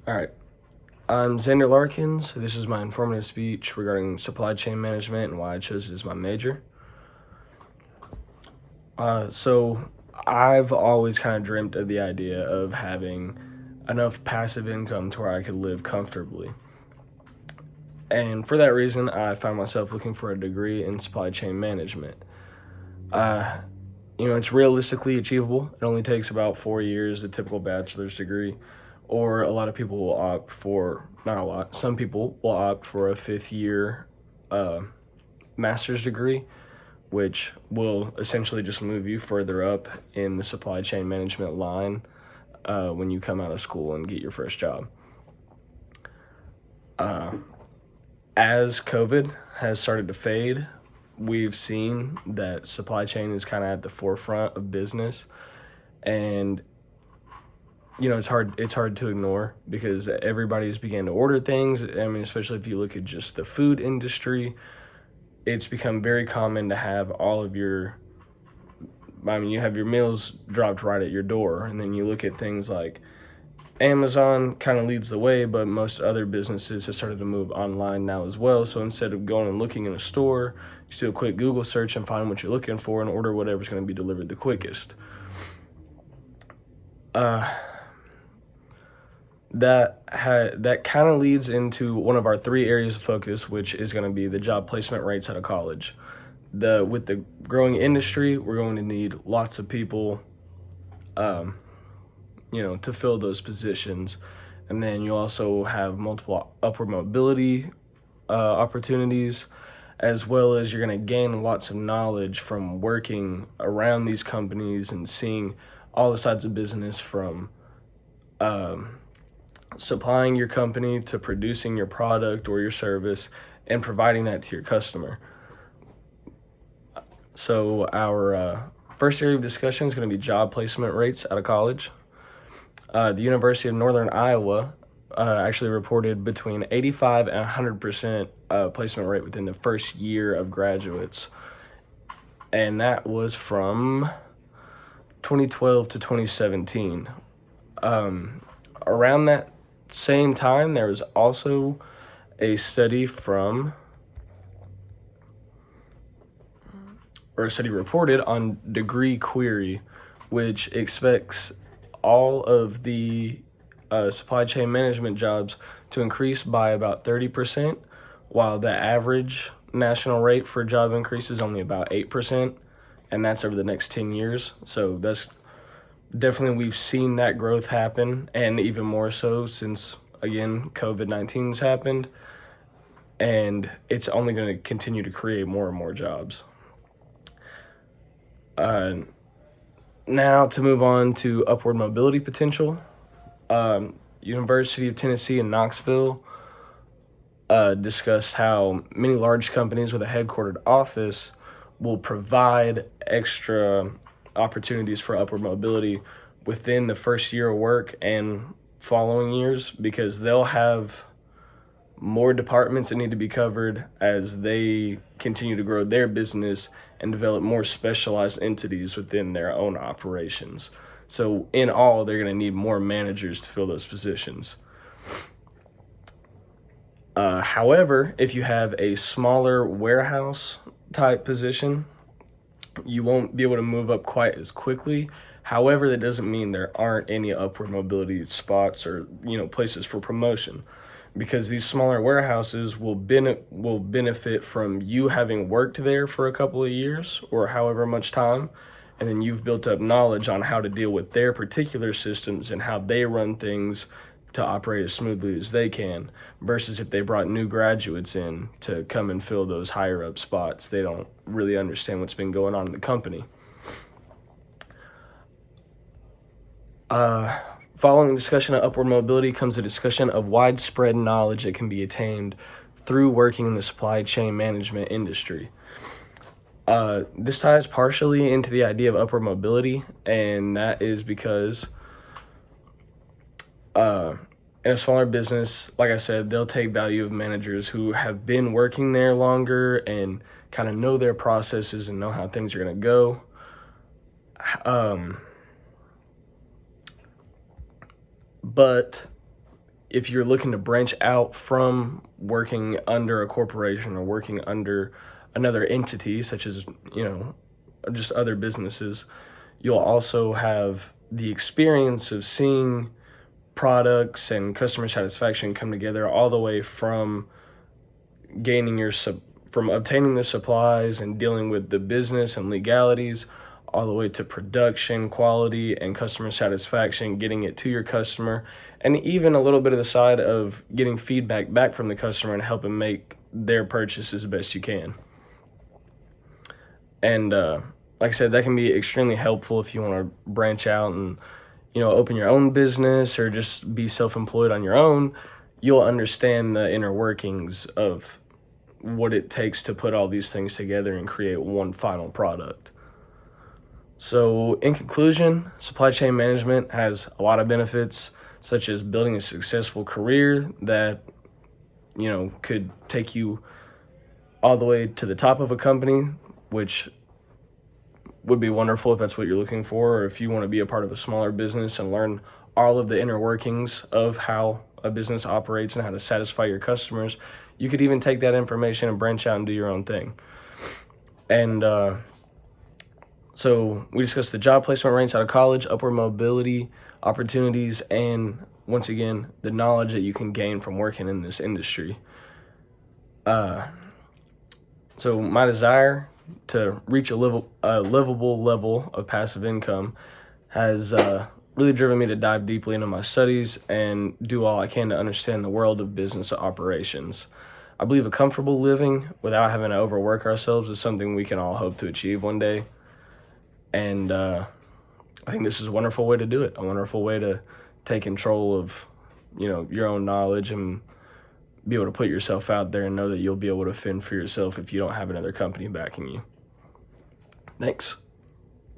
All right. I'm Xander Larkins. This is my informative speech regarding supply chain management and why I chose it as my major. So I've always kind of dreamt of the idea of having enough passive income to where I could live comfortably. And for that reason, I found myself looking for a degree in supply chain management. Uh, it's realistically achievable. It only takes about 4 years, the typical bachelor's degree, or a lot of people will opt for, not a lot, some people will opt for a 5th year master's degree, which will essentially just move you further up in the supply chain management line when you come out of school and get your first job. As COVID has started to fade, we've seen that supply chain is kind of at the forefront of business, and it's hard to ignore because everybody's began to order things. I mean, especially if you look at just the food industry, it's become very common to have you have your meals dropped right at your door. And then you look at things like Amazon kind of leads the way, but most other businesses have started to move online now as well. So instead of going and looking in a store, you do a quick Google search and find what you're looking for and order whatever's going to be delivered the quickest. That kind of leads into one of our 3 areas of focus, which is going to be the job placement rates out of college. With the growing industry, we're going to need lots of people, to fill those positions, and then you also have multiple upward mobility opportunities, as well as you're going to gain lots of knowledge from working around these companies and seeing all the sides of business from supplying your company to producing your product or your service and providing that to your customer. So our first area of discussion is going to be job placement rates out of college. The University of Northern Iowa actually reported between 85 and 100% placement rate within the first year of graduates. And that was from 2012 to 2017. Around that same time, there was also a study reported on Degree Query, which expects all of the supply chain management jobs to increase by about 30%, while the average national rate for job increase is only about 8%, and that's over the next 10 years. So that's definitely, we've seen that growth happen, and even more so since, again, COVID-19's happened, and it's only going to continue to create more and more jobs. Now to move on to upward mobility potential. University of Tennessee in Knoxville discussed how many large companies with a headquartered office will provide extra opportunities for upward mobility within the first year of work and following years, because they'll have more departments that need to be covered as they continue to grow their business and develop more specialized entities within their own operations. So in all, they're going to need more managers to fill those positions. However, if you have a smaller warehouse type position, you won't be able to move up quite as quickly. However, that doesn't mean there aren't any upward mobility spots or places for promotion, because these smaller warehouses will benefit from you having worked there for a couple of years or however much time, and then you've built up knowledge on how to deal with their particular systems and how they run things to operate as smoothly as they can, versus if they brought new graduates in to come and fill those higher up spots. They don't really understand what's been going on in the company. Following the discussion of upward mobility comes a discussion of widespread knowledge that can be attained through working in the supply chain management industry. This ties partially into the idea of upward mobility, and that is because in a smaller business, like I said, they'll take value of managers who have been working there longer and kind of know their processes and know how things are going to go. But if you're looking to branch out from working under a corporation or working under another entity, such as, just other businesses, you'll also have the experience of seeing products and customer satisfaction come together all the way from from obtaining the supplies and dealing with the business and legalities, all the way to production, quality, and customer satisfaction, getting it to your customer, and even a little bit of the side of getting feedback back from the customer and helping make their purchase as best you can. And like I said, that can be extremely helpful if you want to branch out and, open your own business or just be self-employed on your own. You'll understand the inner workings of what it takes to put all these things together and create one final product. So in conclusion, supply chain management has a lot of benefits, such as building a successful career that, could take you all the way to the top of a company, which would be wonderful if that's what you're looking for, or if you want to be a part of a smaller business and learn all of the inner workings of how a business operates and how to satisfy your customers. You could even take that information and branch out and do your own thing. And so we discussed the job placement rates out of college, upward mobility opportunities, and once again, the knowledge that you can gain from working in this industry. So my desire to reach a livable level of passive income has really driven me to dive deeply into my studies and do all I can to understand the world of business operations. I believe a comfortable living without having to overwork ourselves is something we can all hope to achieve one day. And I think this is a wonderful way to do it, a wonderful way to take control of, your own knowledge and be able to put yourself out there and know that you'll be able to fend for yourself if you don't have another company backing you. Thanks.